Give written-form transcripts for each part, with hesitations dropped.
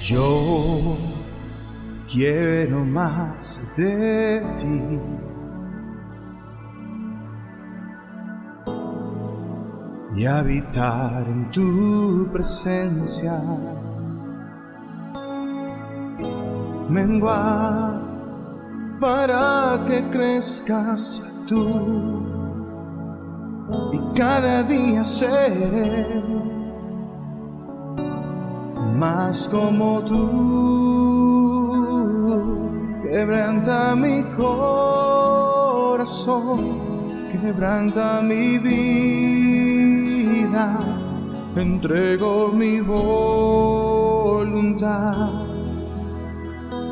Yo quiero más de ti. Y habitar en tu presencia. Menguar para que crezcas tú. Y cada día seré más como tú. Quebranta mi corazón, quebranta mi vida. Entrego mi voluntad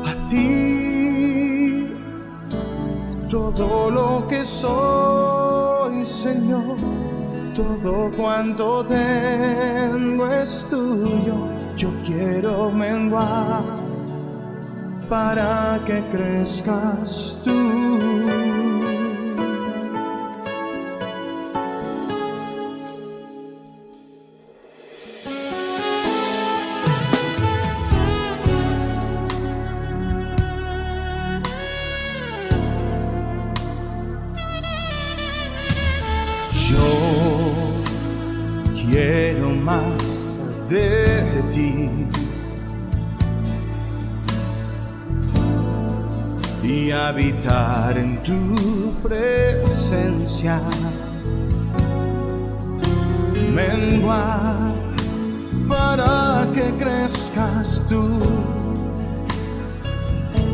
a ti. Todo lo que soy, Señor, todo cuanto tengo es tuyo. Yo quiero menguar para que crezcas tú. Yo quiero más de ti y habitar en tu presencia. Menguar para que crezcas tú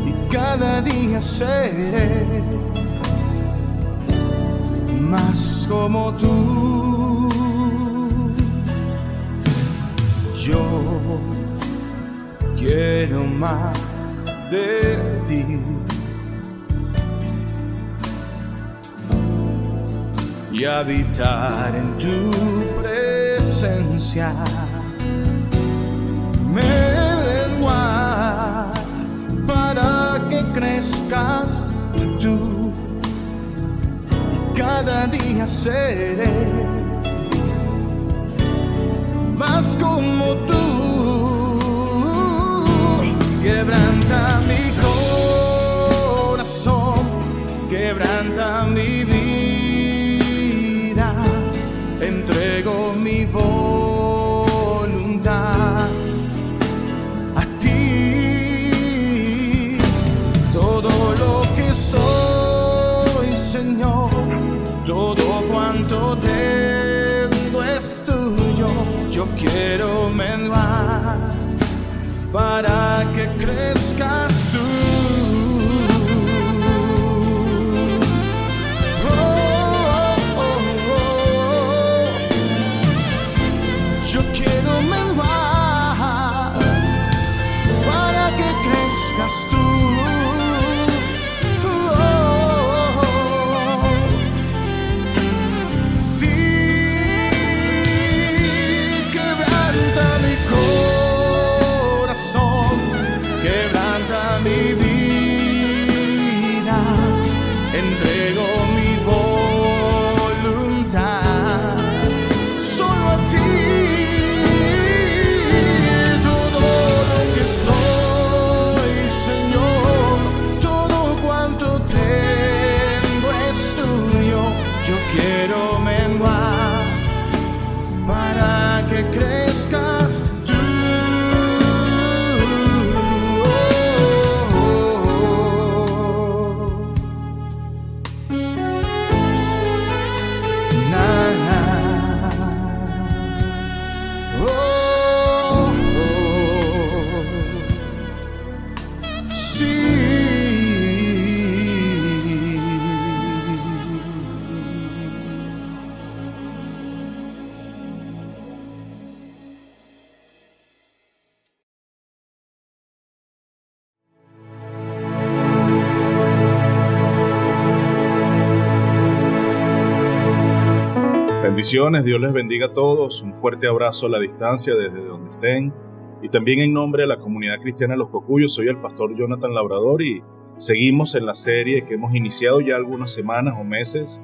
y cada día seré más como tú. Yo quiero más de ti y habitar en tu presencia. Menguar para que crezcas tú. Cada día seré más como tú. Quebranta mi corazón, quebranta mi vida. Entrego mi voluntad a ti. Todo lo que soy, Señor, todo cuanto tengo es tuyo. Yo quiero menguar para que crezcas tú. Oh, oh, oh, oh. Yo quiero menguar para que crezcas tú. Mi vida, entrego mi voluntad solo a ti. Todo lo que soy, Señor, todo cuanto tengo es tuyo. Yo quiero menguar para que crezcas tú. Bendiciones, Dios les bendiga a todos, un fuerte abrazo a la distancia desde donde estén y también en nombre de la comunidad cristiana de Los Cocuyos. Soy el pastor Jonathan Labrador y seguimos en la serie que hemos iniciado ya algunas semanas o meses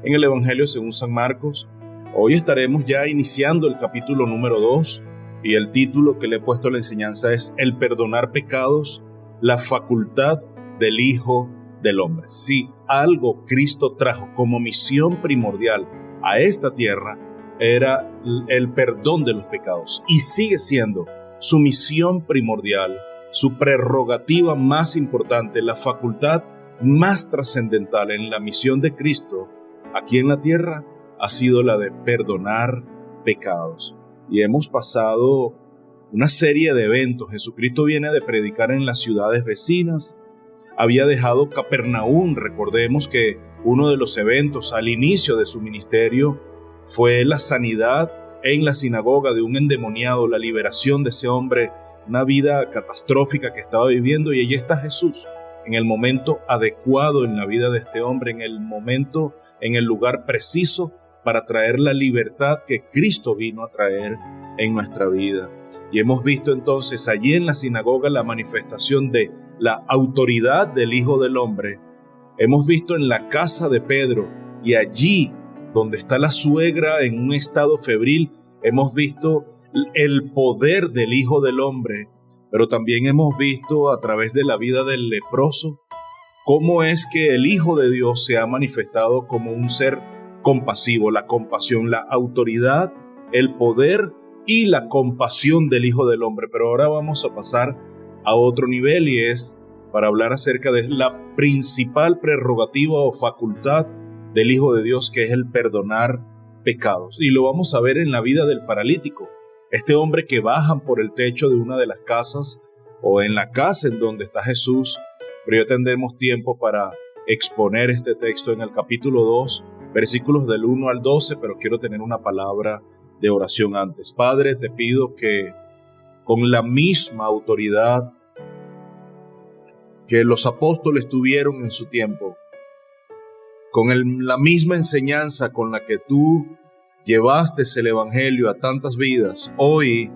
en el Evangelio según San Marcos. Hoy estaremos ya iniciando el capítulo número 2 Y el título que le he puesto a la enseñanza es El perdonar pecados, la facultad del Hijo del Hombre. Si algo Cristo trajo como misión primordial a esta tierra, era el perdón de los pecados. Y sigue siendo su misión primordial, su prerrogativa más importante, la facultad más trascendental en la misión de Cristo aquí en la tierra, ha sido la de perdonar pecados. Y hemos pasado una serie de eventos. Jesucristo viene de predicar en las ciudades vecinas. Había dejado Capernaum. Recordemos que uno de los eventos al inicio de su ministerio fue la sanidad en la sinagoga de un endemoniado, la liberación de ese hombre, una vida catastrófica que estaba viviendo, y allí está Jesús en el momento adecuado en la vida de este hombre, en el momento, en el lugar preciso para traer la libertad que Cristo vino a traer en nuestra vida. Y hemos visto entonces allí en la sinagoga la manifestación de la autoridad del Hijo del Hombre. Hemos visto en la casa de Pedro, y allí donde está la suegra en un estado febril, hemos visto el poder del Hijo del Hombre. Pero también hemos visto a través de la vida del leproso cómo es que el Hijo de Dios se ha manifestado como un ser compasivo, la compasión, la autoridad, el poder y la compasión del Hijo del Hombre. Pero ahora vamos a pasar a otro nivel, y es para hablar acerca de la principal prerrogativa o facultad del Hijo de Dios, que es el perdonar pecados. Y lo vamos a ver en la vida del paralítico. Este hombre que bajan por el techo de una de las casas o en la casa en donde está Jesús, pero ya tendremos tiempo para exponer este texto en el capítulo 2, versículos del 1 al 12, pero quiero tener una palabra de oración antes. Padre, te pido que con la misma autoridad que los apóstoles tuvieron en su tiempo, con la misma enseñanza con la que tú llevaste el Evangelio a tantas vidas, hoy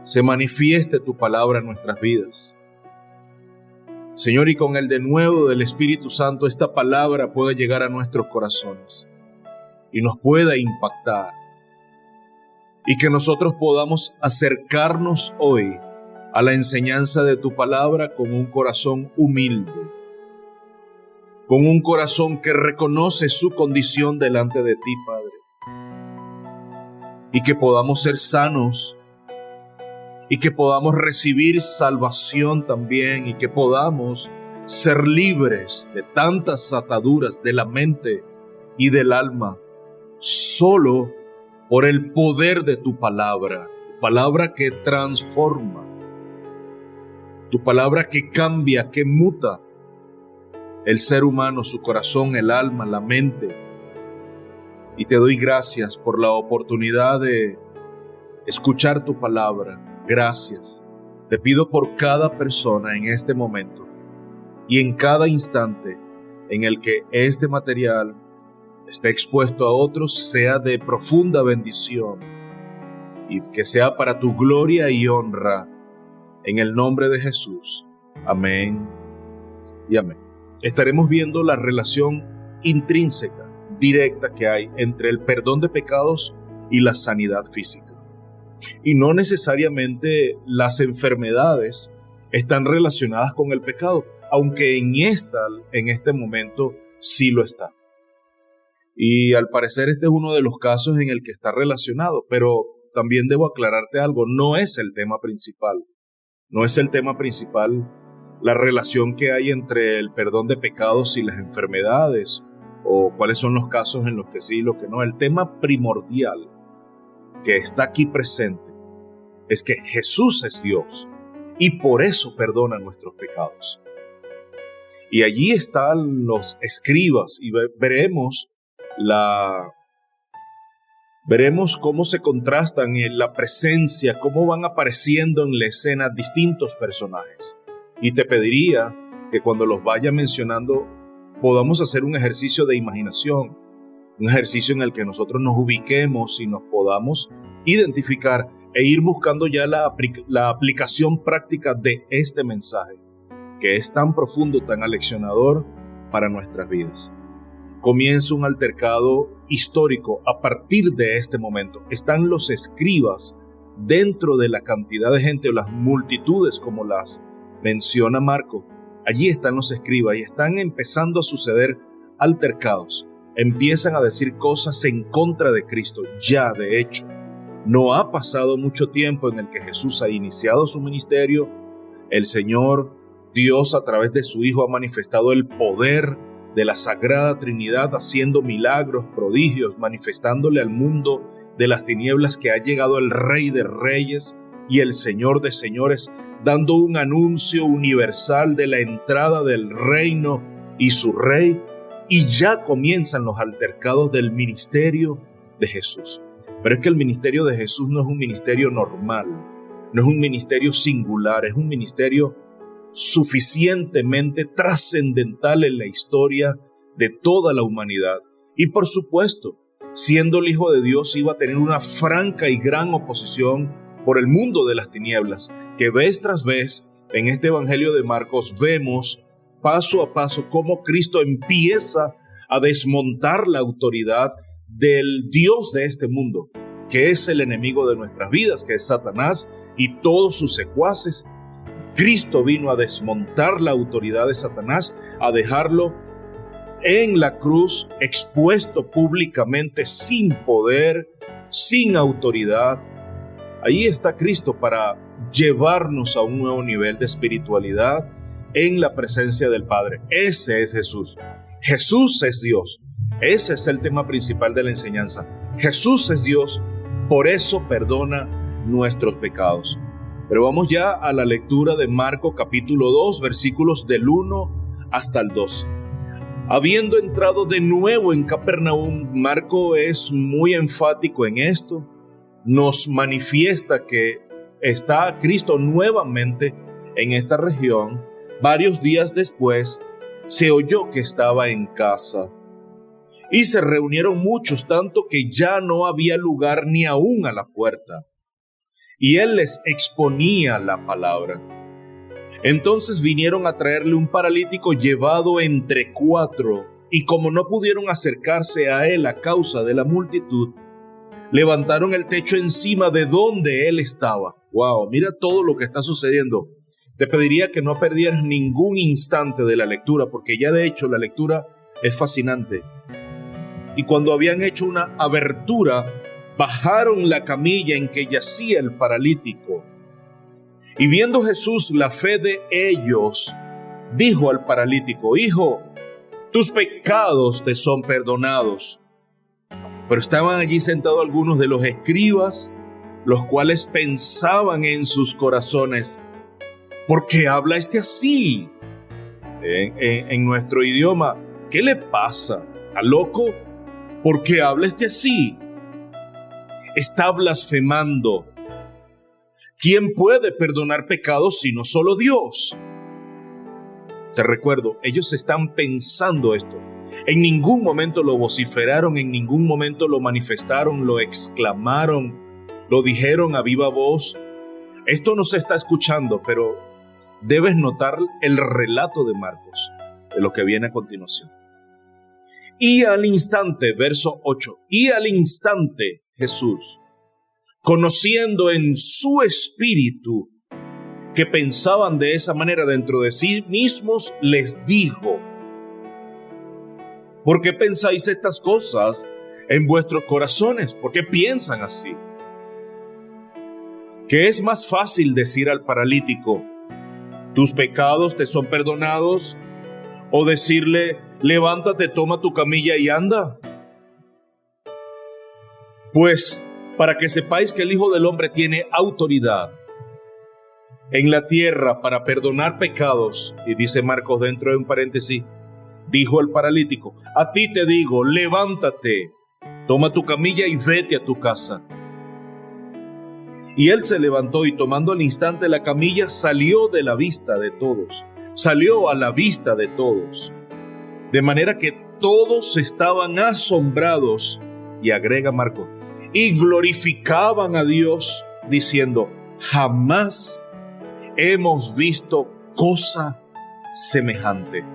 se manifieste tu palabra en nuestras vidas. Señor, y con el denuedo del Espíritu Santo, esta palabra pueda llegar a nuestros corazones y nos pueda impactar, y que nosotros podamos acercarnos hoy a la enseñanza de tu palabra con un corazón humilde, con un corazón que reconoce su condición delante de ti, Padre. Y que podamos ser sanos, y que podamos recibir salvación también, y que podamos ser libres de tantas ataduras de la mente y del alma, solo por el poder de tu palabra que transforma, tu palabra que cambia, que muta el ser humano, su corazón, el alma, la mente. Y te doy gracias por la oportunidad de escuchar tu palabra. Gracias. Te pido por cada persona en este momento y en cada instante en el que este material esté expuesto a otros, sea de profunda bendición y que sea para tu gloria y honra. En el nombre de Jesús. Amén y amén. Estaremos viendo la relación intrínseca, directa que hay entre el perdón de pecados y la sanidad física. Y no necesariamente las enfermedades están relacionadas con el pecado, aunque en este momento sí lo está. Y al parecer este es uno de los casos en el que está relacionado, pero también debo aclararte algo, no es el tema principal. No es el tema principal la relación que hay entre el perdón de pecados y las enfermedades, o cuáles son los casos en los que sí y los que no. El tema primordial que está aquí presente es que Jesús es Dios y por eso perdona nuestros pecados. Y allí están los escribas y veremos cómo se contrastan en la presencia, cómo van apareciendo en la escena distintos personajes. Y te pediría que cuando los vaya mencionando podamos hacer un ejercicio de imaginación, un ejercicio en el que nosotros nos ubiquemos y nos podamos identificar e ir buscando ya la aplicación práctica de este mensaje, que es tan profundo, tan aleccionador para nuestras vidas. Comienza un altercado histórico a partir de este momento. Están los escribas dentro de la cantidad de gente o las multitudes como las menciona Marco, allí están los escribas y están empezando a suceder altercados. Empiezan a decir cosas en contra de Cristo. Ya, de hecho, no ha pasado mucho tiempo en el que Jesús ha iniciado su ministerio. El Señor Dios, a través de su Hijo, ha manifestado el poder de la Sagrada Trinidad, haciendo milagros, prodigios, manifestándole al mundo de las tinieblas que ha llegado el Rey de Reyes y el Señor de Señores, dando un anuncio universal de la entrada del reino y su Rey. Y ya comienzan los altercados del ministerio de Jesús. Pero es que el ministerio de Jesús no es un ministerio normal, no es un ministerio singular, es un ministerio suficientemente trascendental en la historia de toda la humanidad. Y por supuesto, siendo el Hijo de Dios, iba a tener una franca y gran oposición por el mundo de las tinieblas, que vez tras vez en este Evangelio de Marcos vemos paso a paso cómo Cristo empieza a desmontar la autoridad del Dios de este mundo, que es el enemigo de nuestras vidas, que es Satanás y todos sus secuaces. Cristo vino a desmontar la autoridad de Satanás, a dejarlo en la cruz, expuesto públicamente, sin poder, sin autoridad. Ahí está Cristo para llevarnos a un nuevo nivel de espiritualidad en la presencia del Padre. Ese es Jesús. Jesús es Dios. Ese es el tema principal de la enseñanza. Jesús es Dios, por eso perdona nuestros pecados. Pero vamos ya a la lectura de Marcos capítulo 2, versículos del 1 hasta el 12. Habiendo entrado de nuevo en Capernaum, Marco es muy enfático en esto. Nos manifiesta que está Cristo nuevamente en esta región. Varios días después, se oyó que estaba en casa. Y se reunieron muchos, tanto que ya no había lugar ni aún a la puerta. Y él les exponía la palabra. Entonces vinieron a traerle un paralítico llevado entre 4, y como no pudieron acercarse a él a causa de la multitud, levantaron el techo encima de donde él estaba. Wow, mira todo lo que está sucediendo. Te pediría que no perdieras ningún instante de la lectura, porque ya de hecho la lectura es fascinante. Y cuando habían hecho una abertura, bajaron la camilla en que yacía el paralítico. Y viendo Jesús la fe de ellos, dijo al paralítico: Hijo, tus pecados te son perdonados. Pero estaban allí sentados algunos de los escribas, los cuales pensaban en sus corazones: ¿por qué habla este así? En nuestro idioma, ¿qué le pasa? ¿Está loco? ¿Por qué habla este así? Está blasfemando. ¿Quién puede perdonar pecados sino solo Dios? Te recuerdo, ellos están pensando esto. En ningún momento lo vociferaron, en ningún momento lo manifestaron, lo exclamaron, lo dijeron a viva voz. Esto no se está escuchando, pero debes notar el relato de Marcos, de lo que viene a continuación. Y al instante, verso 8, y al instante Jesús, conociendo en su espíritu que pensaban de esa manera dentro de sí mismos, les dijo: ¿por qué pensáis estas cosas en vuestros corazones? ¿Por qué piensan así? ¿Qué es más fácil decir al paralítico: tus pecados te son perdonados? ¿O decirle: levántate, toma tu camilla y anda? Pues, para que sepáis que el Hijo del Hombre tiene autoridad en la tierra para perdonar pecados, y dice Marcos dentro de un paréntesis, dijo al paralítico: a ti te digo, levántate, toma tu camilla y vete a tu casa. Y él se levantó y tomando al instante la camilla salió de la vista de todos. Salió a la vista de todos. De manera que todos estaban asombrados, y agrega Marcos, y glorificaban a Dios diciendo: jamás hemos visto cosa semejante.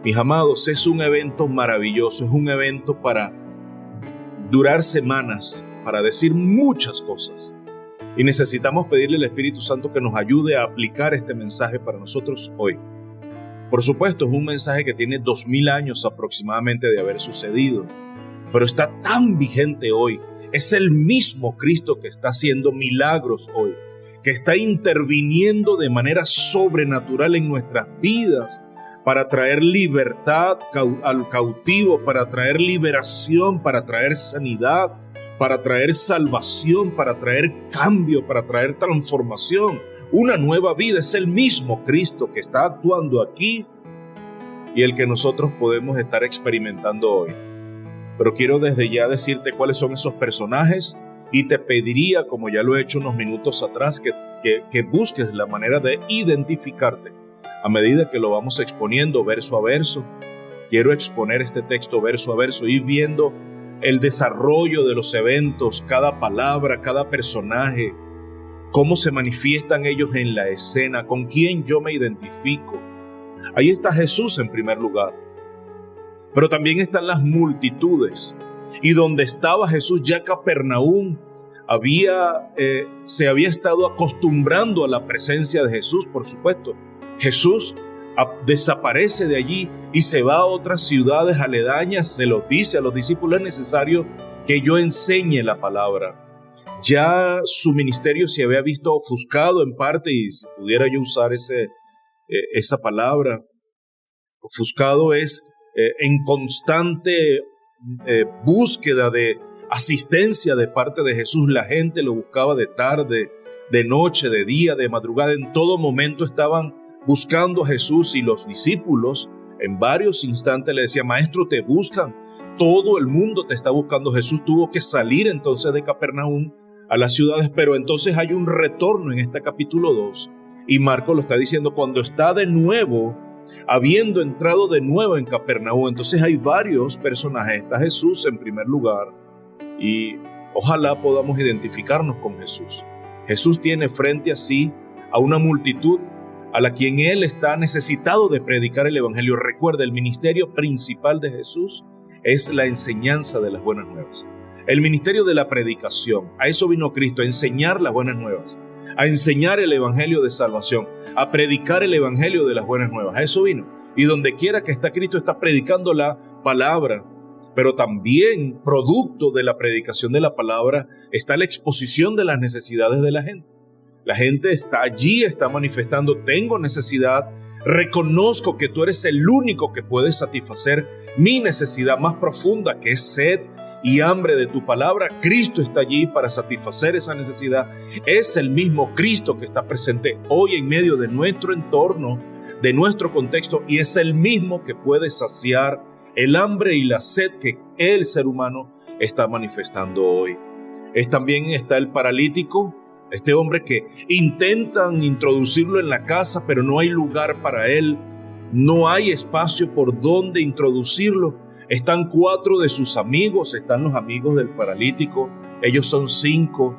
Mis amados, es un evento maravilloso, es un evento para durar semanas, para decir muchas cosas. Y necesitamos pedirle al Espíritu Santo que nos ayude a aplicar este mensaje para nosotros hoy. Por supuesto, es un mensaje que tiene 2000 años aproximadamente de haber sucedido, pero está tan vigente hoy. Es el mismo Cristo que está haciendo milagros hoy, que está interviniendo de manera sobrenatural en nuestras vidas para traer libertad al cautivo, para traer liberación, para traer sanidad, para traer salvación, para traer cambio, para traer transformación, una nueva vida. Es el mismo Cristo que está actuando aquí y el que nosotros podemos estar experimentando hoy. Pero quiero desde ya decirte cuáles son esos personajes y te pediría, como ya lo he hecho unos minutos atrás, que busques la manera de identificarte a medida que lo vamos exponiendo verso a verso. Quiero exponer este texto verso a verso, ir viendo el desarrollo de los eventos, cada palabra, cada personaje, cómo se manifiestan ellos en la escena, con quién yo me identifico. Ahí está Jesús en primer lugar, pero también están las multitudes. Y donde estaba Jesús, ya Capernaum se había estado acostumbrando a la presencia de Jesús, por supuesto. Jesús desaparece de allí y se va a otras ciudades aledañas. Se los dice a los discípulos: es necesario que yo enseñe la palabra. Ya su ministerio se había visto ofuscado en parte, y si pudiera yo usar esa palabra, ofuscado es en constante búsqueda de asistencia de parte de Jesús. La gente lo buscaba de tarde, de noche, de día, de madrugada. En todo momento estaban buscando a Jesús, y los discípulos en varios instantes le decían: Maestro, te buscan, todo el mundo te está buscando. Jesús tuvo que salir entonces de Capernaum a las ciudades, pero entonces hay un retorno en este capítulo 2, y Marcos lo está diciendo cuando está de nuevo, habiendo entrado de nuevo en Capernaum. Entonces hay varios personajes. Está Jesús en primer lugar, y ojalá podamos identificarnos con Jesús. Jesús tiene frente a sí a una multitud a la quien Él está necesitado de predicar el Evangelio. Recuerda, el ministerio principal de Jesús es la enseñanza de las buenas nuevas. El ministerio de la predicación, a eso vino Cristo, a enseñar las buenas nuevas, a enseñar el Evangelio de salvación, a predicar el Evangelio de las buenas nuevas. A eso vino. Y donde quiera que está Cristo, está predicando la palabra. Pero también, producto de la predicación de la palabra, está la exposición de las necesidades de la gente. La gente está allí, está manifestando: tengo necesidad, reconozco que tú eres el único que puede satisfacer mi necesidad más profunda, que es sed y hambre de tu palabra. Cristo está allí para satisfacer esa necesidad. Es el mismo Cristo que está presente hoy en medio de nuestro entorno, de nuestro contexto, y es el mismo que puede saciar el hambre y la sed que el ser humano está manifestando hoy. También está el paralítico, este hombre que intentan introducirlo en la casa, pero no hay lugar para él, no hay espacio por donde introducirlo. Están 4 de sus amigos, están los amigos del paralítico, ellos son 5,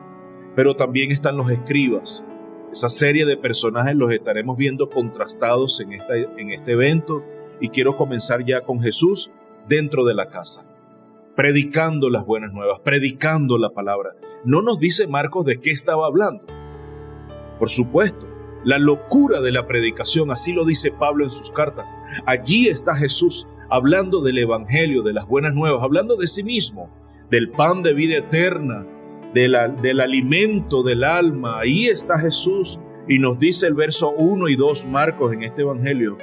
pero también están los escribas. Esa serie de personajes los estaremos viendo contrastados en este evento, y quiero comenzar ya con Jesús dentro de la casa, predicando las buenas nuevas, predicando la palabra. No nos dice Marcos de qué estaba hablando. Por supuesto, la locura de la predicación, así lo dice Pablo en sus cartas. Allí está Jesús hablando del Evangelio, de las buenas nuevas, hablando de sí mismo, del pan de vida eterna, del alimento del alma. Ahí está Jesús, y nos dice el verso 1 y 2 Marcos en este Evangelio: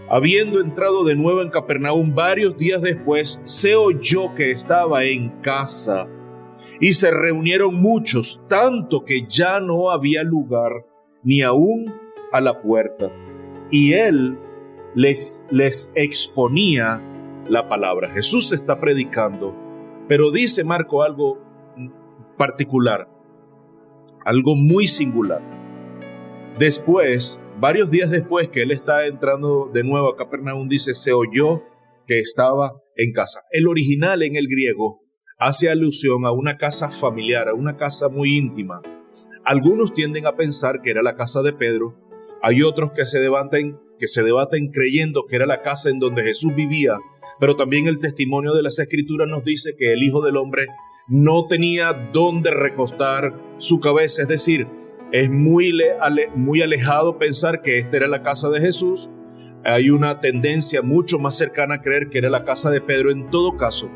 habiendo entrado de nuevo en Capernaum varios días después, se oyó que estaba en casa, y se reunieron muchos, tanto que ya no había lugar ni aún a la puerta. Y él les exponía la palabra. Jesús está predicando, pero dice Marco algo particular, algo muy singular. Después, varios días después que él está entrando de nuevo a Capernaum, dice: se oyó que estaba en casa. El original en el griego hace alusión a una casa familiar, a una casa muy íntima. Algunos tienden a pensar que era la casa de Pedro. Hay otros que se debaten creyendo que era la casa en donde Jesús vivía. Pero también el testimonio de las Escrituras nos dice que el Hijo del Hombre no tenía dónde recostar su cabeza. Es decir, es muy alejado pensar que esta era la casa de Jesús. Hay una tendencia mucho más cercana a creer que era la casa de Pedro. En todo caso,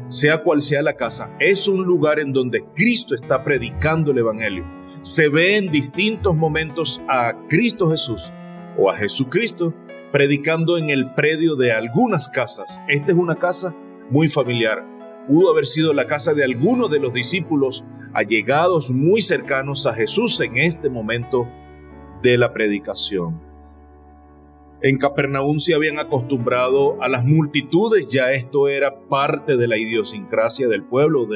sea cual sea la casa, es un lugar en donde Cristo está predicando el evangelio. Se ve en distintos momentos a Cristo Jesús o a Jesucristo predicando en el predio de algunas casas. Esta es una casa muy familiar. Pudo haber sido la casa de algunos de los discípulos allegados muy cercanos a Jesús en este momento de la predicación. En Capernaum se habían acostumbrado a las multitudes, ya esto era parte de la idiosincrasia del pueblo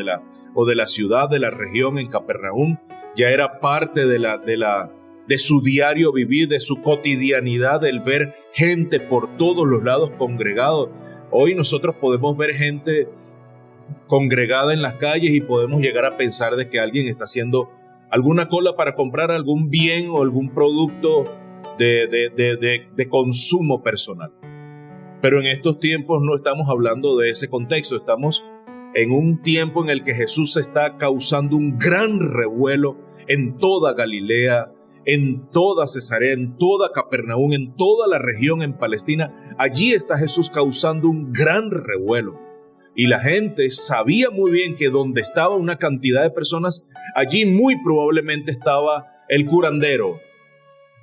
o de la ciudad, de la región. En Capernaum ya era parte de su diario vivir, de su cotidianidad, el ver gente por todos los lados congregados. Hoy nosotros podemos ver gente congregada en las calles y podemos llegar a pensar de que alguien está haciendo alguna cola para comprar algún bien o algún producto de consumo personal. Pero en estos tiempos no estamos hablando de ese contexto. Estamos en un tiempo en el que Jesús está causando un gran revuelo en toda Galilea, en toda Cesarea, en toda Capernaum, en toda la región en Palestina. Allí está Jesús causando un gran revuelo. Y la gente sabía muy bien que donde estaba una cantidad de personas, allí muy probablemente estaba el curandero.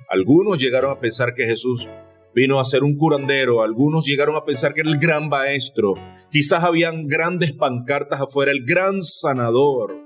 Algunos llegaron a pensar que Jesús vino a ser un curandero, algunos llegaron a pensar que era el gran maestro. Quizás habían grandes pancartas afuera, el gran sanador.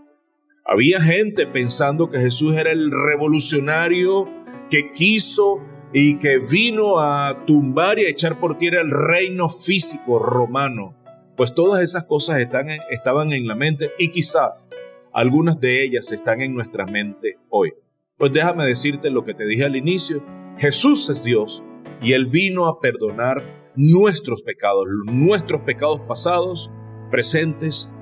Había gente pensando que Jesús era el revolucionario que quiso y que vino a tumbar y a echar por tierra el reino físico romano. Pues todas esas cosas estaban en la mente y quizás algunas de ellas están en nuestra mente hoy. Pues déjame decirte lo que te dije al inicio. Jesús es Dios y Él vino a perdonar nuestros pecados pasados, presentes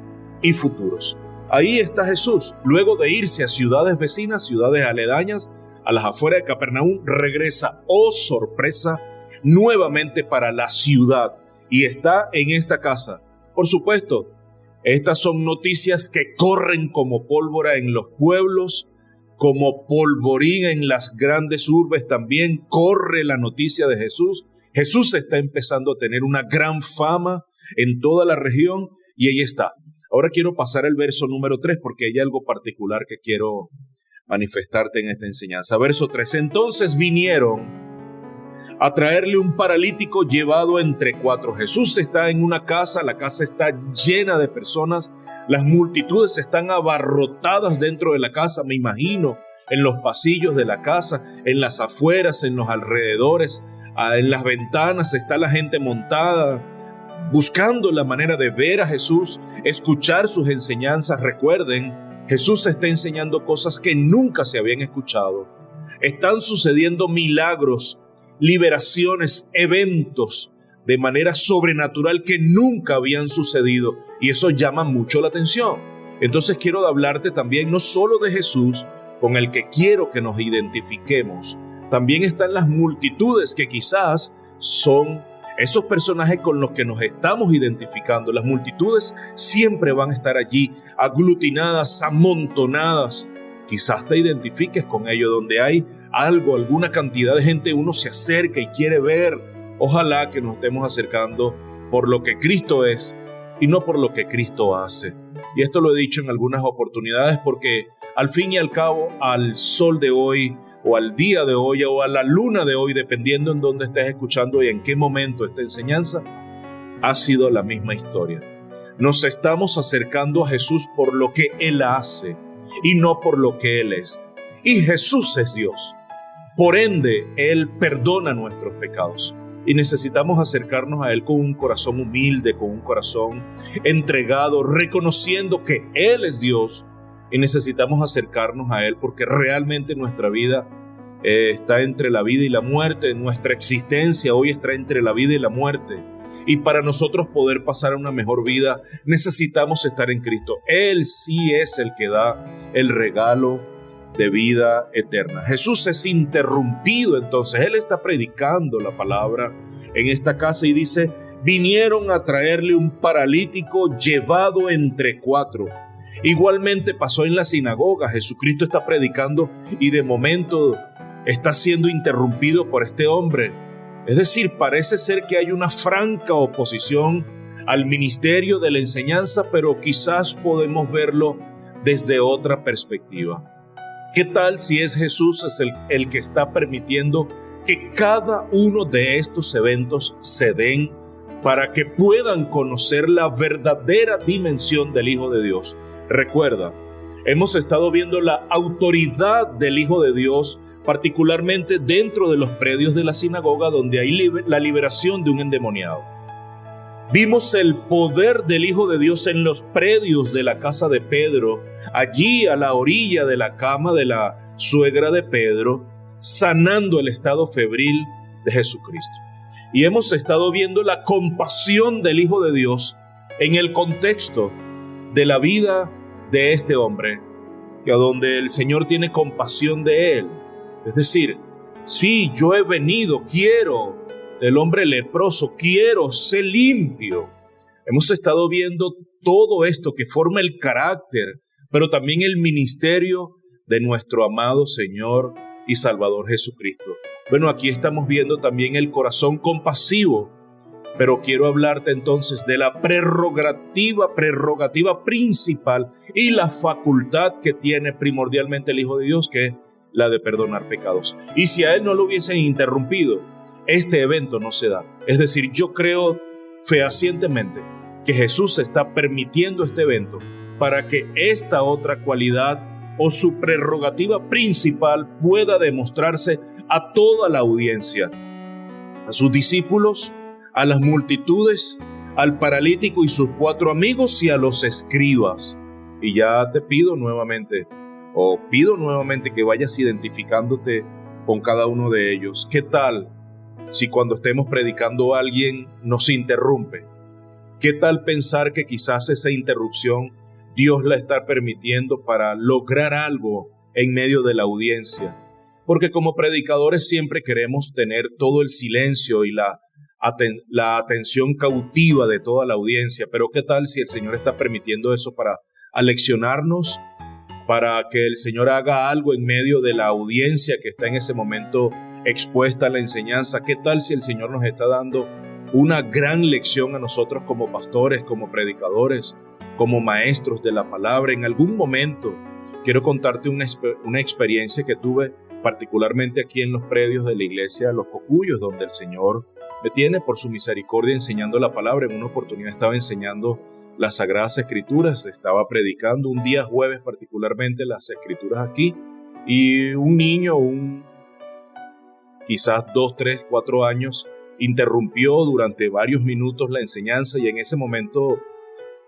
y futuros. Ahí está Jesús. Luego de irse a ciudades vecinas, ciudades aledañas, a las afueras de Capernaum, regresa, oh sorpresa, nuevamente para la ciudad y está en esta casa. Por supuesto, estas son noticias que corren como pólvora en los pueblos, como polvorín en las grandes urbes. También corre la noticia de Jesús. Jesús está empezando a tener una gran fama en toda la región y ahí está. Ahora quiero pasar al verso número 3 porque hay algo particular que quiero manifestarte en esta enseñanza. Verso 3. Entonces vinieron a traerle un paralítico llevado entre 4. Jesús está en una casa, la casa está llena de personas, las multitudes están abarrotadas dentro de la casa, me imagino, en los pasillos de la casa, en las afueras, en los alrededores, en las ventanas está la gente montada, buscando la manera de ver a Jesús, escuchar sus enseñanzas. Recuerden, Jesús está enseñando cosas que nunca se habían escuchado. Están sucediendo milagros, liberaciones, eventos de manera sobrenatural que nunca habían sucedido y eso llama mucho la atención. Entonces quiero hablarte también no solo de Jesús, con el que quiero que nos identifiquemos, también están las multitudes que quizás son esos personajes con los que nos estamos identificando. Las multitudes siempre van a estar allí, aglutinadas, amontonadas. Quizás te identifiques con ello, donde hay algo, alguna cantidad de gente, uno se acerca y quiere ver. Ojalá que nos estemos acercando por lo que Cristo es y no por lo que Cristo hace. Y esto lo he dicho en algunas oportunidades porque al fin y al cabo, al sol de hoy o al día de hoy o a la luna de hoy, dependiendo en dónde estés escuchando y en qué momento esta enseñanza, ha sido la misma historia. Nos estamos acercando a Jesús por lo que Él hace y no por lo que Él es. Y Jesús es Dios. Por ende, Él perdona nuestros pecados. Y necesitamos acercarnos a Él con un corazón humilde, con un corazón entregado, reconociendo que Él es Dios. Y necesitamos acercarnos a Él porque realmente nuestra vida está entre la vida y la muerte. Nuestra existencia hoy está entre la vida y la muerte. Y para nosotros poder pasar a una mejor vida, necesitamos estar en Cristo. Él sí es el que da el regalo de vida eterna. Jesús es interrumpido, entonces Él está predicando la palabra en esta casa y dice, vinieron a traerle un paralítico llevado entre 4. Igualmente pasó en la sinagoga. Jesucristo está predicando y de momento está siendo interrumpido por este hombre. Es decir, parece ser que hay una franca oposición al ministerio de la enseñanza, pero quizás podemos verlo desde otra perspectiva. ¿Qué tal si es Jesús el que está permitiendo que cada uno de estos eventos se den para que puedan conocer la verdadera dimensión del Hijo de Dios? Recuerda, hemos estado viendo la autoridad del Hijo de Dios, particularmente dentro de los predios de la sinagoga, donde hay la liberación de un endemoniado. Vimos el poder del Hijo de Dios en los predios de la casa de Pedro, allí a la orilla de la cama de la suegra de Pedro, sanando el estado febril de Jesucristo. Y hemos estado viendo la compasión del Hijo de Dios en el contexto de la vida de este hombre, que a donde el Señor tiene compasión de él. Es decir, sí, yo he venido, quiero, el hombre leproso, quiero ser limpio. Hemos estado viendo todo esto que forma el carácter, pero también el ministerio de nuestro amado Señor y Salvador Jesucristo. Bueno, aquí estamos viendo también el corazón compasivo, pero quiero hablarte entonces de la prerrogativa principal y la facultad que tiene primordialmente el Hijo de Dios, que es la de perdonar pecados. Y si a él no lo hubiesen interrumpido, este evento no se da. Es decir, yo creo fehacientemente que Jesús está permitiendo este evento para que esta otra cualidad o su prerrogativa principal pueda demostrarse a toda la audiencia, a sus discípulos, a las multitudes, al paralítico y sus 4 amigos y a los escribas. Y ya te pido nuevamente que vayas identificándote con cada uno de ellos. ¿Qué tal si cuando estemos predicando alguien nos interrumpe? ¿Qué tal pensar que quizás esa interrupción Dios la está permitiendo para lograr algo en medio de la audiencia? Porque como predicadores siempre queremos tener todo el silencio y la atención cautiva de toda la audiencia, pero ¿qué tal si el Señor está permitiendo eso para aleccionarnos, para que el Señor haga algo en medio de la audiencia que está en ese momento expuesta a la enseñanza? ¿Qué tal si el Señor nos está dando una gran lección a nosotros como pastores, como predicadores, como maestros de la palabra? En algún momento quiero contarte una experiencia que tuve particularmente aquí en los predios de la iglesia Los Cocuyos, donde el Señor me tiene por su misericordia enseñando la palabra. En una oportunidad estaba enseñando las Sagradas Escrituras, estaba predicando un día jueves particularmente las Escrituras aquí, y un niño, quizás 2, 3, 4 años, interrumpió durante varios minutos la enseñanza, y en ese momento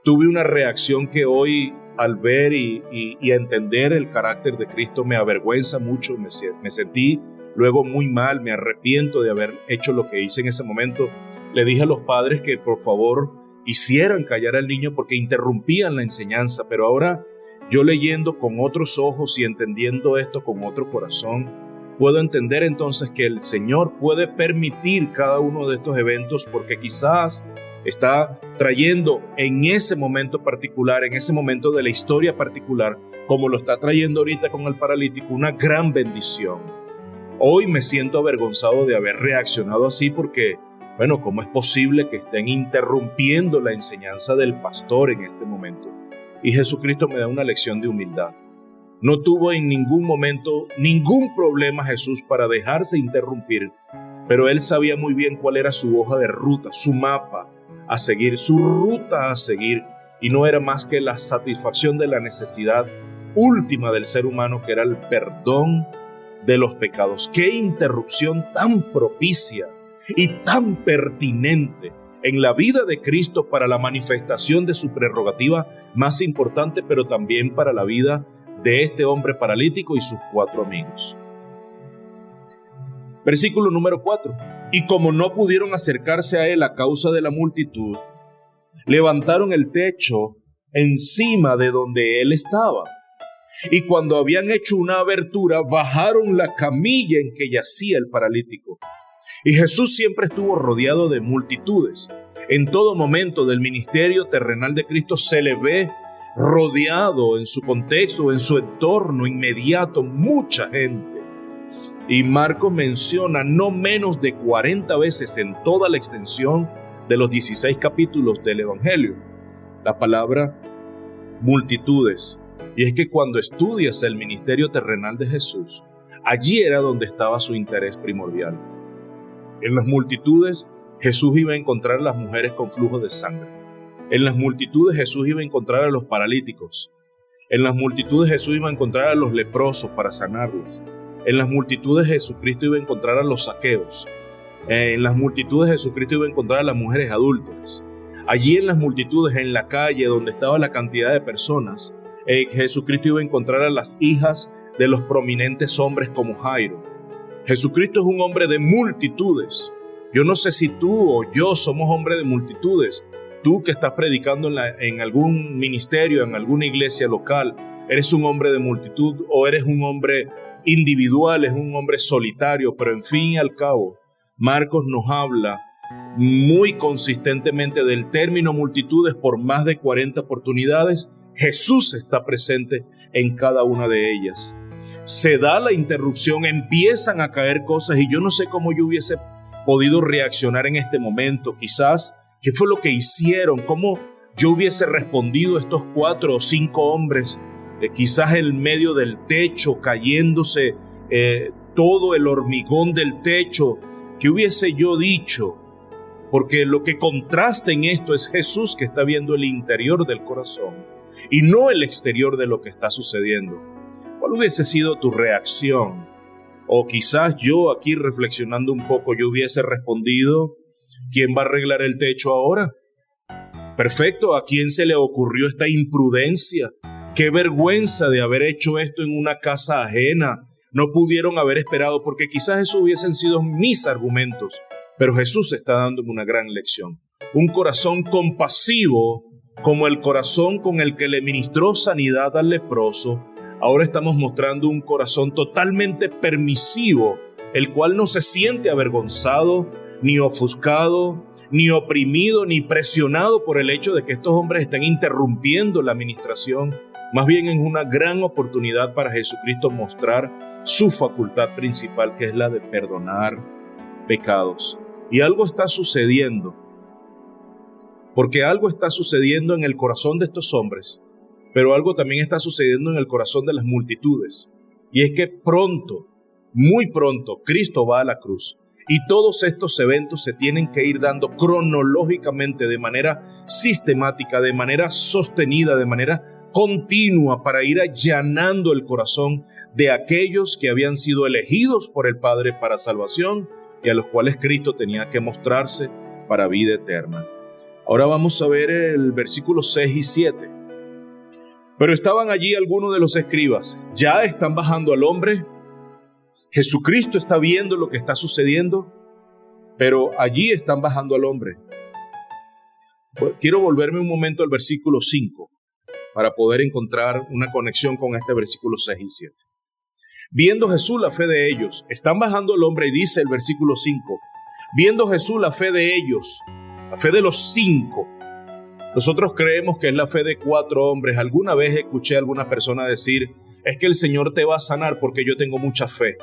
tuve una reacción que hoy, al ver y entender el carácter de Cristo, me avergüenza mucho. Me sentí luego muy mal, me arrepiento de haber hecho lo que hice en ese momento. Le dije a los padres que por favor hicieran callar al niño porque interrumpían la enseñanza, pero ahora yo, leyendo con otros ojos y entendiendo esto con otro corazón, puedo entender entonces que el Señor puede permitir cada uno de estos eventos porque quizás está trayendo en ese momento particular, en ese momento de la historia particular, como lo está trayendo ahorita con el paralítico, una gran bendición. Hoy me siento avergonzado de haber reaccionado así porque, bueno, ¿cómo es posible que estén interrumpiendo la enseñanza del pastor en este momento? Y Jesucristo me da una lección de humildad. No tuvo en ningún momento ningún problema Jesús para dejarse interrumpir, pero él sabía muy bien cuál era su hoja de ruta, su mapa a seguir, su ruta a seguir, y no era más que la satisfacción de la necesidad última del ser humano, que era el perdón de los pecados. ¡Qué interrupción tan propicia y tan pertinente en la vida de Cristo para la manifestación de su prerrogativa más importante, pero también para la vida de este hombre paralítico y sus 4 amigos! Versículo número 4. Y como no pudieron acercarse a él a causa de la multitud, levantaron el techo encima de donde él estaba. Y cuando habían hecho una abertura, bajaron la camilla en que yacía el paralítico. Y Jesús siempre estuvo rodeado de multitudes. En todo momento del ministerio terrenal de Cristo se le ve rodeado en su contexto, en su entorno inmediato, mucha gente. Y Marcos menciona no menos de 40 veces en toda la extensión de los 16 capítulos del Evangelio la palabra multitudes. Y es que cuando estudias el ministerio terrenal de Jesús, allí era donde estaba su interés primordial. En las multitudes Jesús iba a encontrar a las mujeres con flujo de sangre. En las multitudes Jesús iba a encontrar a los paralíticos. En las multitudes Jesús iba a encontrar a los leprosos para sanarlos. En las multitudes Jesucristo iba a encontrar a los saqueos. En las multitudes Jesucristo iba a encontrar a las mujeres adúlteras. Allí en las multitudes, en la calle donde estaba la cantidad de personas, Jesucristo iba a encontrar a las hijas de los prominentes hombres como Jairo. Jesucristo es un hombre de multitudes. Yo no sé si tú o yo somos hombres de multitudes. Tú que estás predicando en algún ministerio, en alguna iglesia local, ¿eres un hombre de multitud o eres un hombre individual, es un hombre solitario? Pero en fin y al cabo, Marcos nos habla muy consistentemente del término multitudes por más de 40 oportunidades. Jesús está presente en cada una de ellas. Se da la interrupción, empiezan a caer cosas y yo no sé cómo yo hubiese podido reaccionar en este momento. Quizás, ¿qué fue lo que hicieron? ¿Cómo yo hubiese respondido a estos 4 o 5 hombres? Quizás en medio del techo, cayéndose todo el hormigón del techo. ¿Qué hubiese yo dicho? Porque lo que contrasta en esto es Jesús, que está viendo el interior del corazón y no el exterior de lo que está sucediendo. ¿Cuál hubiese sido tu reacción? O quizás yo aquí reflexionando un poco, yo hubiese respondido: ¿quién va a arreglar el techo ahora? Perfecto, ¿a quién se le ocurrió esta imprudencia? Qué vergüenza de haber hecho esto en una casa ajena. No pudieron haber esperado, porque quizás esos hubiesen sido mis argumentos. Pero Jesús está dándome una gran lección. Un corazón compasivo, como el corazón con el que le ministró sanidad al leproso. Ahora estamos mostrando un corazón totalmente permisivo, el cual no se siente avergonzado, ni ofuscado, ni oprimido, ni presionado por el hecho de que estos hombres estén interrumpiendo la administración. Más bien es una gran oportunidad para Jesucristo mostrar su facultad principal, que es la de perdonar pecados. Y algo está sucediendo, porque algo está sucediendo en el corazón de estos hombres, pero algo también está sucediendo en el corazón de las multitudes. Y es que pronto, muy pronto, Cristo va a la cruz. Y todos estos eventos se tienen que ir dando cronológicamente, de manera sistemática, de manera sostenida, de manera continua, para ir allanando el corazón de aquellos que habían sido elegidos por el Padre para salvación y a los cuales Cristo tenía que mostrarse para vida eterna. Ahora vamos a ver el versículo 6 y 7. Pero estaban allí algunos de los escribas. Ya están bajando al hombre. Jesucristo está viendo lo que está sucediendo, pero allí están bajando al hombre. Quiero volverme un momento al versículo 5 para poder encontrar una conexión con este versículo 6 y 7. Viendo Jesús la fe de ellos, están bajando al hombre y dice el versículo 5, viendo Jesús la fe de ellos, la fe de los 5. Nosotros creemos que es la fe de 4 hombres. Alguna vez escuché a alguna persona decir, es que el Señor te va a sanar porque yo tengo mucha fe.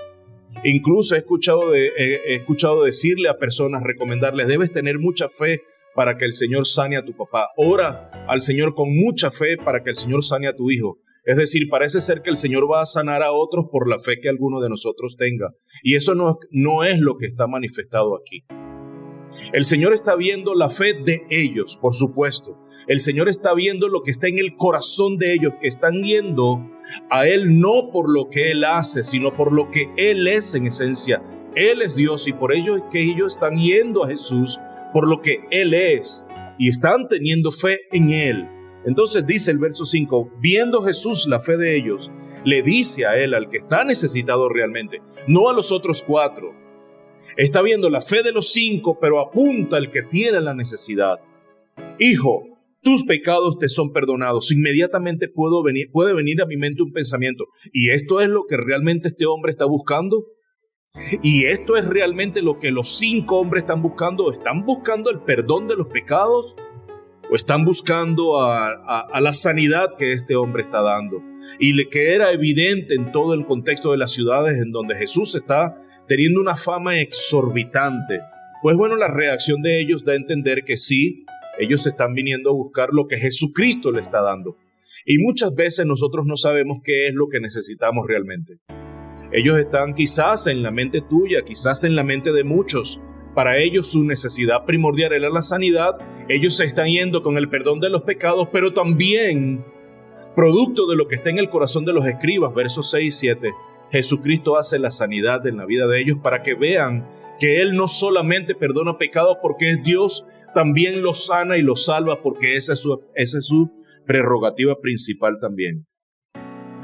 Incluso he escuchado decirle a personas, recomendarles, debes tener mucha fe para que el Señor sane a tu papá. Ora al Señor con mucha fe para que el Señor sane a tu hijo. Es decir, parece ser que el Señor va a sanar a otros por la fe que alguno de nosotros tenga. Y eso no es lo que está manifestado aquí. El Señor está viendo la fe de ellos, por supuesto. El Señor está viendo lo que está en el corazón de ellos, que están yendo a Él no por lo que Él hace, sino por lo que Él es en esencia. Él es Dios y por ello es que ellos están yendo a Jesús por lo que Él es y están teniendo fe en Él. Entonces dice el verso 5, viendo Jesús la fe de ellos, le dice a Él, al que está necesitado realmente, no a los otros 4. Está viendo la fe de los 5, pero apunta al que tiene la necesidad. Hijo, tus pecados te son perdonados. Inmediatamente puede venir a mi mente un pensamiento. ¿Y esto es lo que realmente este hombre está buscando? ¿Y esto es realmente lo que los 5 hombres están buscando? ¿Están buscando el perdón de los pecados? o están buscando a la sanidad que este hombre está dando. Y que era evidente en todo el contexto de las ciudades en donde Jesús está teniendo una fama exorbitante. Pues bueno, la reacción de ellos da a entender que sí, ellos están viniendo a buscar lo que Jesucristo le está dando. Y muchas veces nosotros no sabemos qué es lo que necesitamos realmente. Ellos están quizás en la mente tuya, quizás en la mente de muchos. Para ellos su necesidad primordial era la sanidad. Ellos se están yendo con el perdón de los pecados, pero también, producto de lo que está en el corazón de los escribas, versos 6 y 7, Jesucristo hace la sanidad en la vida de ellos para que vean que Él no solamente perdona pecados porque es Dios, también los sana y los salva porque esa es su prerrogativa principal también.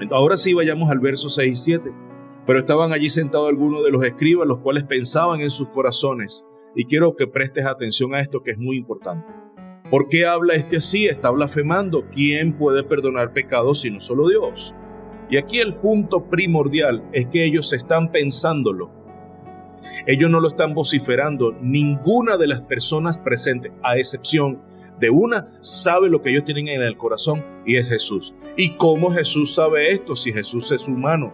Ahora sí vayamos al verso 6 y 7. Pero estaban allí sentados algunos de los escribas, los cuales pensaban en sus corazones. Y quiero que prestes atención a esto que es muy importante. ¿Por qué habla este así? Está blasfemando. ¿Quién puede perdonar pecados sino solo Dios? Y aquí el punto primordial es que ellos están pensándolo. Ellos no lo están vociferando. Ninguna de las personas presentes, a excepción de una, sabe lo que ellos tienen en el corazón, y es Jesús. ¿Y cómo Jesús sabe esto si Jesús es humano?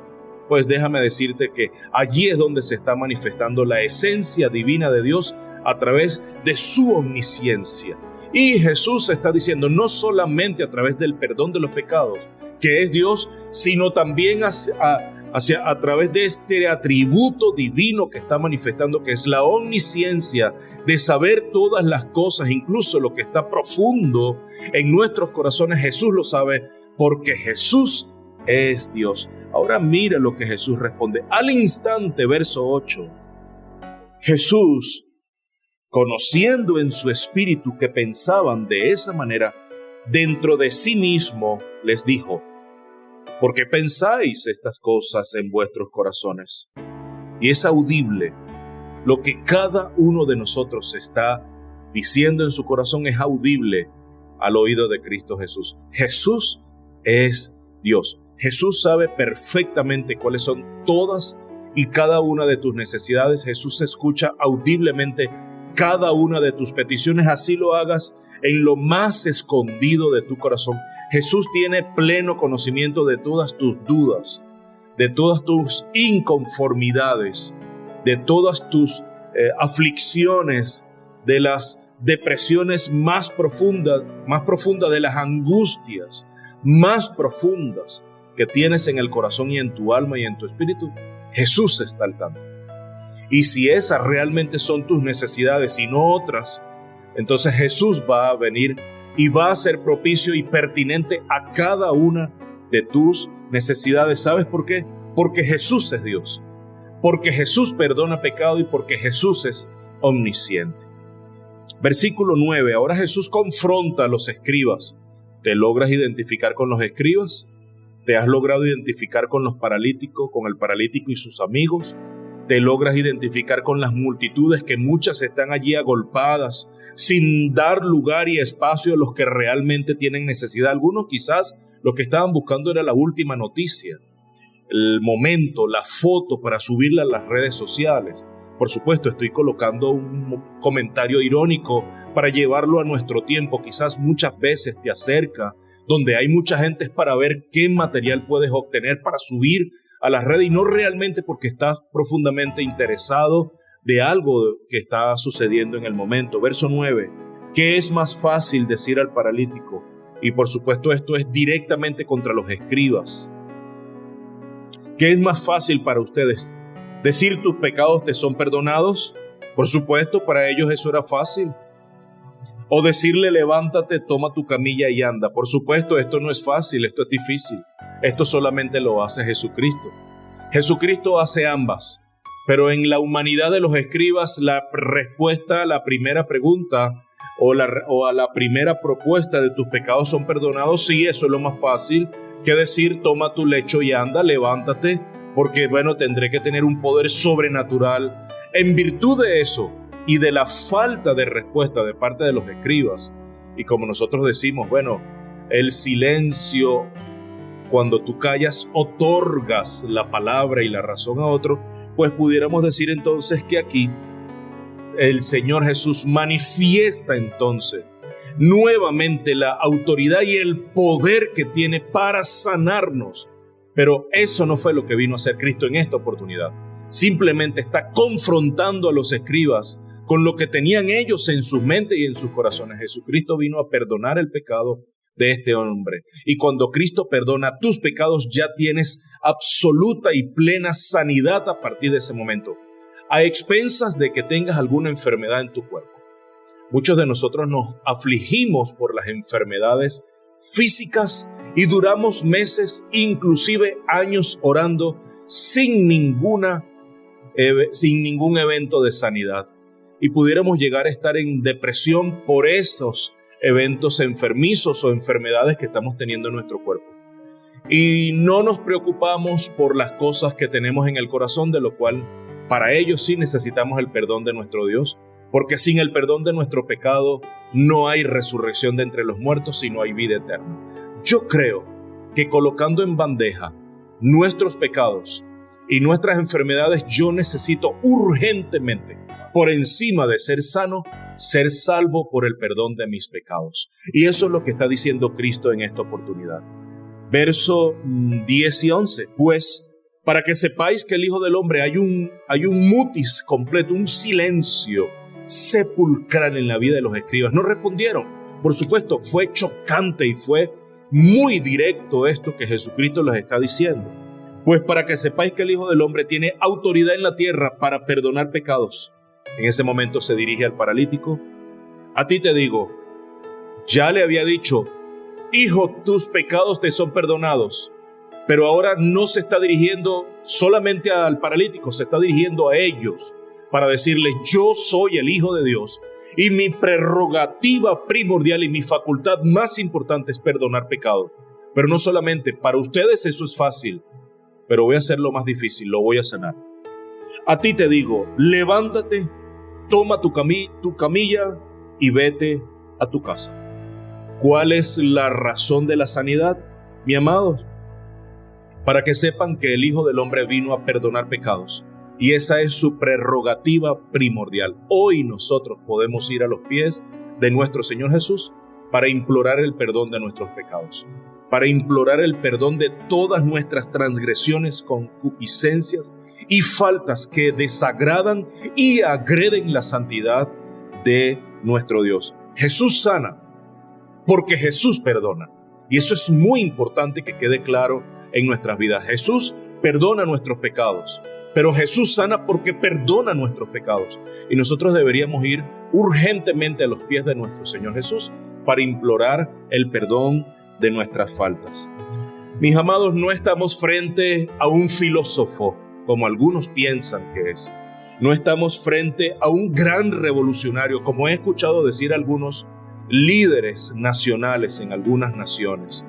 Pues déjame decirte que allí es donde se está manifestando la esencia divina de Dios a través de su omnisciencia. Y Jesús está diciendo no solamente a través del perdón de los pecados, que es Dios, sino también a través de este atributo divino que está manifestando, que es la omnisciencia, de saber todas las cosas, incluso lo que está profundo en nuestros corazones. Jesús lo sabe porque Jesús es Dios. Ahora mira lo que Jesús responde. Al instante, verso 8, Jesús, conociendo en su espíritu que pensaban de esa manera, dentro de sí mismo les dijo: ¿por qué pensáis estas cosas en vuestros corazones? Y es audible. Lo que cada uno de nosotros está diciendo en su corazón es audible al oído de Cristo Jesús. Jesús es Dios. Jesús sabe perfectamente cuáles son todas y cada una de tus necesidades. Jesús escucha audiblemente cada una de tus peticiones, así lo hagas en lo más escondido de tu corazón. Jesús tiene pleno conocimiento de todas tus dudas, de todas tus inconformidades, de todas tus aflicciones, de las depresiones más profundas, de las angustias más profundas que tienes en el corazón y en tu alma y en tu espíritu. Jesús está al tanto. Y si esas realmente son tus necesidades y no otras, entonces Jesús va a venir y va a ser propicio y pertinente a cada una de tus necesidades. ¿Sabes por qué? Porque Jesús es Dios, porque Jesús perdona pecado y porque Jesús es omnisciente. Versículo 9. Ahora Jesús confronta a los escribas. ¿Te logras identificar con los escribas? ¿Te has logrado identificar con los paralíticos, con el paralítico y sus amigos? ¿Te logras identificar con las multitudes que muchas están allí agolpadas, sin dar lugar y espacio a los que realmente tienen necesidad? Algunos quizás lo que estaban buscando era la última noticia, el momento, la foto para subirla a las redes sociales. Por supuesto, estoy colocando un comentario irónico para llevarlo a nuestro tiempo. Quizás muchas veces te acerca donde hay mucha gente para ver qué material puedes obtener para subir a las redes, y no realmente porque estás profundamente interesado de algo que está sucediendo en el momento. Verso 9. ¿Qué es más fácil decir al paralítico? Y por supuesto esto es directamente contra los escribas. ¿Qué es más fácil para ustedes? ¿Decir tus pecados te son perdonados? Por supuesto, para ellos eso era fácil. O decirle levántate, toma tu camilla y anda. Por supuesto, esto no es fácil, esto es difícil. Esto solamente lo hace Jesucristo. Jesucristo hace ambas. Pero en la humanidad de los escribas, la respuesta a la primera pregunta o a la primera propuesta de tus pecados son perdonados, sí, eso es lo más fácil que decir toma tu lecho y anda, levántate, porque bueno, tendré que tener un poder sobrenatural. En virtud de eso y de la falta de respuesta de parte de los escribas, y como nosotros decimos, bueno, el silencio, cuando tú callas, otorgas la palabra y la razón a otro, pues pudiéramos decir entonces que aquí el Señor Jesús manifiesta entonces nuevamente la autoridad y el poder que tiene para sanarnos. Pero eso no fue lo que vino a hacer Cristo en esta oportunidad. Simplemente está confrontando a los escribas con lo que tenían ellos en sus mentes y en sus corazones. Jesucristo vino a perdonar el pecado de este hombre. Y cuando Cristo perdona tus pecados, ya tienes absoluta y plena sanidad a partir de ese momento, a expensas de que tengas alguna enfermedad en tu cuerpo. Muchos de nosotros nos afligimos por las enfermedades físicas y duramos meses, inclusive años orando sin ningún evento de sanidad. Y pudiéramos llegar a estar en depresión por esos eventos enfermizos o enfermedades que estamos teniendo en nuestro cuerpo. Y no nos preocupamos por las cosas que tenemos en el corazón, de lo cual para ello sí necesitamos el perdón de nuestro Dios, porque sin el perdón de nuestro pecado no hay resurrección de entre los muertos, sino hay vida eterna. Yo creo que colocando en bandeja nuestros pecados y nuestras enfermedades, yo necesito urgentemente, por encima de ser sano, ser salvo por el perdón de mis pecados. Y eso es lo que está diciendo Cristo en esta oportunidad. Verso 10 y 11. Pues, para que sepáis que el Hijo del Hombre hay un mutis completo, un silencio sepulcral en la vida de los escribas. No respondieron. Por supuesto, fue chocante y fue muy directo esto que Jesucristo les está diciendo. Pues para que sepáis que el Hijo del Hombre tiene autoridad en la tierra para perdonar pecados. En ese momento se dirige al paralítico. A ti te digo, ya le había dicho, hijo, tus pecados te son perdonados. Pero ahora no se está dirigiendo solamente al paralítico, se está dirigiendo a ellos para decirles, yo soy el Hijo de Dios y mi prerrogativa primordial y mi facultad más importante es perdonar pecados. Pero no solamente, para ustedes eso es fácil, pero voy a hacer lo más difícil, lo voy a sanar. A ti te digo, levántate, toma tu camilla y vete a tu casa. ¿Cuál es la razón de la sanidad, mi amados? Para que sepan que el Hijo del Hombre vino a perdonar pecados. Y esa es su prerrogativa primordial. Hoy nosotros podemos ir a los pies de nuestro Señor Jesús para implorar el perdón de nuestros pecados, para implorar el perdón de todas nuestras transgresiones, concupiscencias y faltas que desagradan y agreden la santidad de nuestro Dios. Jesús sana porque Jesús perdona. Y eso es muy importante que quede claro en nuestras vidas. Jesús perdona nuestros pecados, pero Jesús sana porque perdona nuestros pecados. Y nosotros deberíamos ir urgentemente a los pies de nuestro Señor Jesús para implorar el perdón de nuestras faltas. Mis amados, no estamos frente a un filósofo, como algunos piensan que es. No estamos frente a un gran revolucionario, como he escuchado decir algunos líderes nacionales en algunas naciones.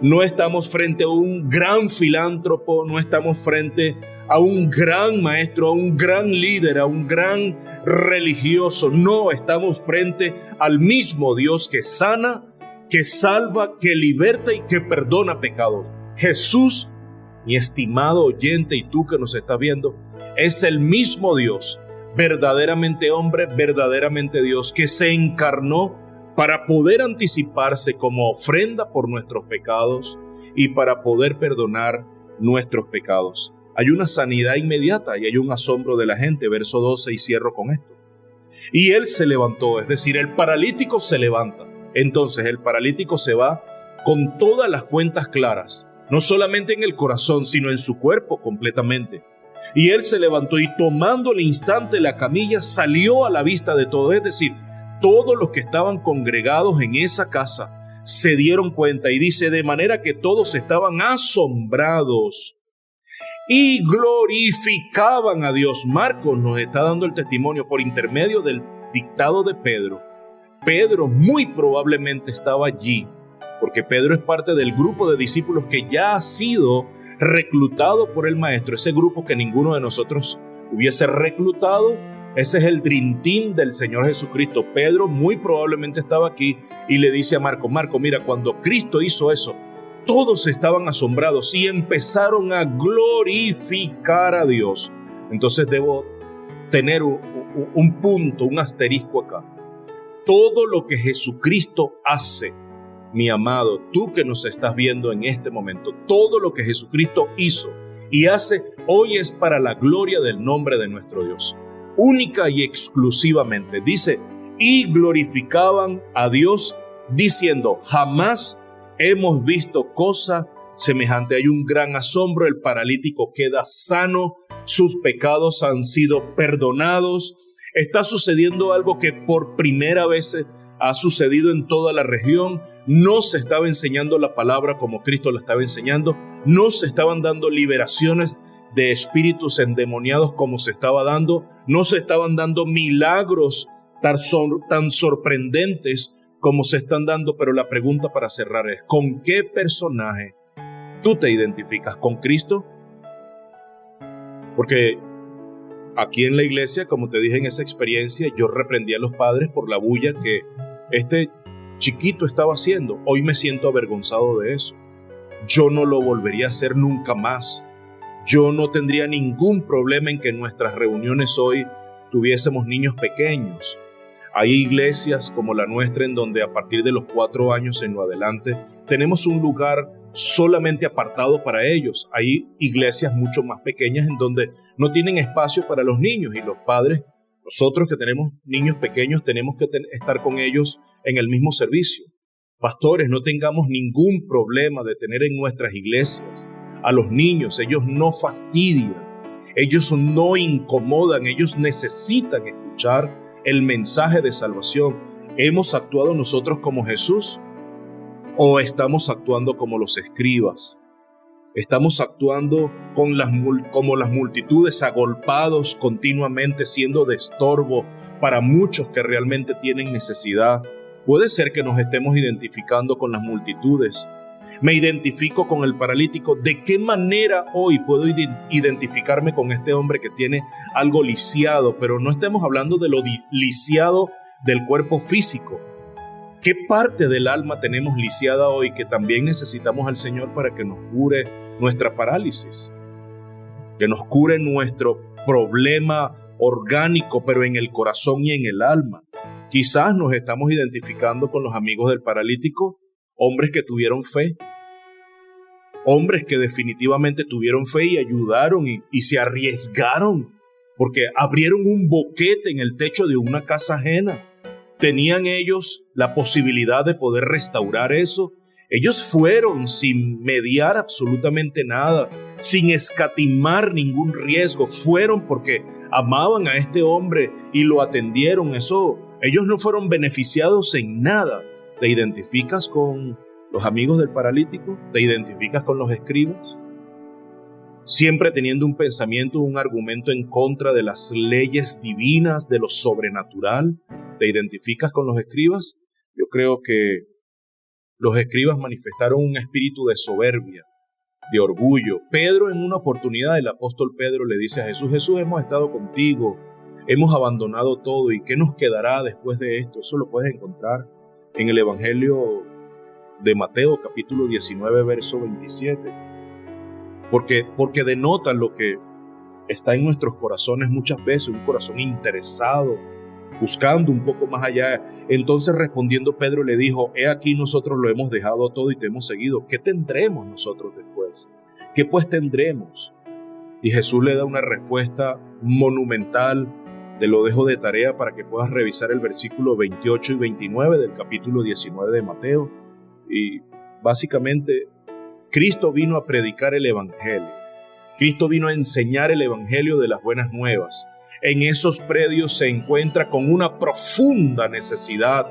No estamos frente a un gran filántropo, no estamos frente a un gran maestro, a un gran líder, a un gran religioso. No, estamos frente al mismo Dios que sana, que salva, que liberta y que perdona pecados. Jesús, mi estimado oyente y tú que nos estás viendo, es el mismo Dios, verdaderamente hombre, verdaderamente Dios, que se encarnó para poder anticiparse como ofrenda por nuestros pecados y para poder perdonar nuestros pecados. Hay una sanidad inmediata y hay un asombro de la gente. Verso 12 y cierro con esto. Y él se levantó, es decir, el paralítico se levanta. Entonces el paralítico se va con todas las cuentas claras, no solamente en el corazón, sino en su cuerpo completamente. Y él se levantó y tomando al instante la camilla salió a la vista de todos, es decir, todos los que estaban congregados en esa casa se dieron cuenta, y dice, de manera que todos estaban asombrados y glorificaban a Dios. Marcos nos está dando el testimonio por intermedio del dictado de Pedro. Pedro muy probablemente estaba allí, porque Pedro es parte del grupo de discípulos que ya ha sido reclutado por el Maestro, ese grupo que ninguno de nosotros hubiese reclutado. Ese es el Dream Team del Señor Jesucristo. Pedro muy probablemente estaba aquí y le dice a Marcos, mira, cuando Cristo hizo eso, todos estaban asombrados y empezaron a glorificar a Dios. Entonces debo tener un punto, un asterisco acá. todo lo que Jesucristo hace, mi amado, tú que nos estás viendo en este momento, todo lo que Jesucristo hizo y hace hoy es para la gloria del nombre de nuestro Dios. Única y exclusivamente, dice, y glorificaban a Dios diciendo, jamás hemos visto cosa semejante. Hay un gran asombro, el paralítico queda sano, sus pecados han sido perdonados. Está sucediendo algo que por primera vez ha sucedido en toda la región. No se estaba enseñando la palabra como Cristo la estaba enseñando. No se estaban dando liberaciones de espíritus endemoniados como se estaba dando. No se estaban dando milagros tan sorprendentes como se están dando. Pero la pregunta para cerrar es, ¿con qué personaje tú te identificas? ¿Con Cristo? Porque aquí en la iglesia, como te dije en esa experiencia, yo reprendí a los padres por la bulla que este chiquito estaba haciendo. Hoy me siento avergonzado de eso. Yo no lo volvería a hacer nunca más. Yo no tendría ningún problema en que en nuestras reuniones hoy tuviésemos niños pequeños. Hay iglesias como la nuestra en donde a partir de los 4 años en lo adelante tenemos un lugar solamente apartado para ellos. Hay iglesias mucho más pequeñas en donde no tienen espacio para los niños y los padres, nosotros que tenemos niños pequeños, tenemos que estar con ellos en el mismo servicio. Pastores, no tengamos ningún problema de tener en nuestras iglesias a los niños. Ellos no fastidian, ellos no incomodan, ellos necesitan escuchar el mensaje de salvación. ¿Hemos actuado nosotros como Jesús o estamos actuando como los escribas? Estamos actuando como las multitudes, agolpados continuamente, siendo de estorbo para muchos que realmente tienen necesidad. Puede ser que nos estemos identificando con las multitudes. Me identifico con el paralítico. ¿De qué manera hoy puedo identificarme con este hombre que tiene algo lisiado? Pero no estemos hablando de lo lisiado del cuerpo físico. ¿Qué parte del alma tenemos lisiada hoy que también necesitamos al Señor para que nos cure nuestra parálisis? Que nos cure nuestro problema orgánico, pero en el corazón y en el alma. Quizás nos estamos identificando con los amigos del paralítico, hombres que tuvieron fe, hombres que definitivamente tuvieron fe y ayudaron y se arriesgaron, porque abrieron un boquete en el techo de una casa ajena. ¿Tenían ellos la posibilidad de poder restaurar eso? Ellos fueron sin mediar absolutamente nada, sin escatimar ningún riesgo. Fueron porque amaban a este hombre y lo atendieron. Ellos no fueron beneficiados en nada. ¿Te identificas con los amigos del paralítico? ¿Te identificas con los escribas? Siempre teniendo un pensamiento, un argumento en contra de las leyes divinas, de lo sobrenatural. ¿Te identificas con los escribas? Yo creo que los escribas manifestaron un espíritu de soberbia, de orgullo. Pedro, en una oportunidad, el apóstol Pedro le dice a Jesús: Jesús, hemos estado contigo, hemos abandonado todo, ¿y qué nos quedará después de esto? Eso lo puedes encontrar en el Evangelio de Mateo, capítulo 19, verso 27. Porque denota lo que está en nuestros corazones muchas veces, un corazón interesado, buscando un poco más allá. Entonces, respondiendo, Pedro le dijo: he aquí, nosotros lo hemos dejado todo y te hemos seguido. ¿Qué tendremos nosotros después? ¿Qué pues tendremos? Y Jesús le da una respuesta monumental. Te lo dejo de tarea para que puedas revisar el versículo 28 y 29 del capítulo 19 de Mateo. Y básicamente, Cristo vino a predicar el Evangelio. Cristo vino a enseñar el Evangelio de las buenas nuevas. En esos predios se encuentra con una profunda necesidad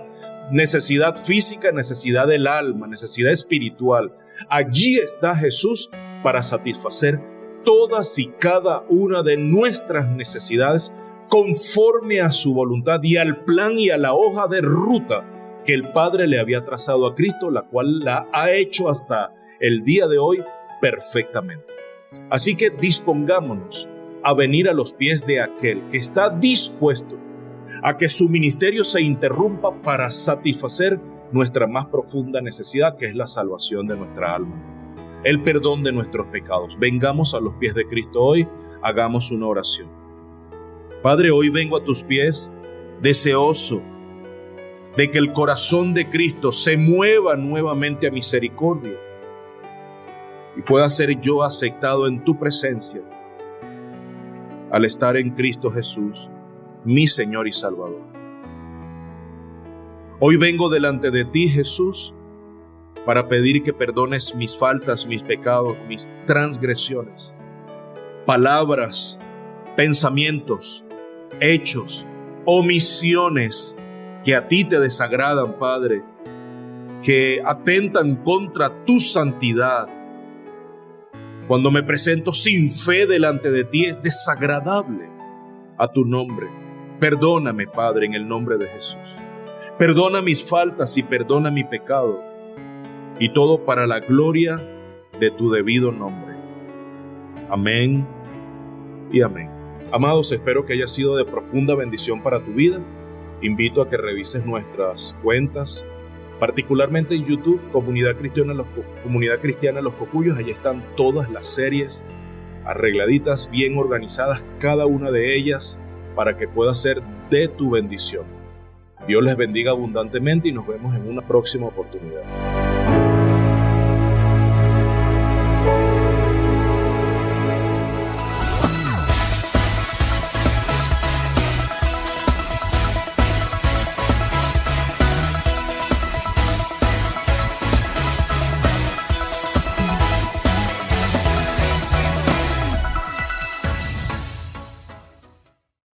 física, necesidad del alma, necesidad espiritual. Allí está Jesús para satisfacer todas y cada una de nuestras necesidades conforme a su voluntad y al plan y a la hoja de ruta que el Padre le había trazado a Cristo, la cual la ha hecho hasta el día de hoy perfectamente. Así que dispongámonos a venir a los pies de aquel que está dispuesto a que su ministerio se interrumpa para satisfacer nuestra más profunda necesidad, que es la salvación de nuestra alma, el perdón de nuestros pecados. Vengamos a los pies de Cristo hoy, hagamos una oración. Padre, hoy vengo a tus pies deseoso de que el corazón de Cristo se mueva nuevamente a misericordia y pueda ser yo aceptado en tu presencia al estar en Cristo Jesús, mi Señor y Salvador. Hoy vengo delante de ti, Jesús, para pedir que perdones mis faltas, mis pecados, mis transgresiones, palabras, pensamientos, hechos, omisiones que a ti te desagradan, Padre, que atentan contra tu santidad. Cuando me presento sin fe delante de ti, es desagradable a tu nombre. Perdóname, Padre, en el nombre de Jesús. Perdona mis faltas y perdona mi pecado, y todo para la gloria de tu debido nombre. Amén y amén. Amados, espero que haya sido de profunda bendición para tu vida. Invito a que revises nuestras cuentas, particularmente en YouTube, Comunidad Cristiana Los Cocuyos. Allí están todas las series arregladitas, bien organizadas, cada una de ellas, para que pueda ser de tu bendición. Dios les bendiga abundantemente y nos vemos en una próxima oportunidad.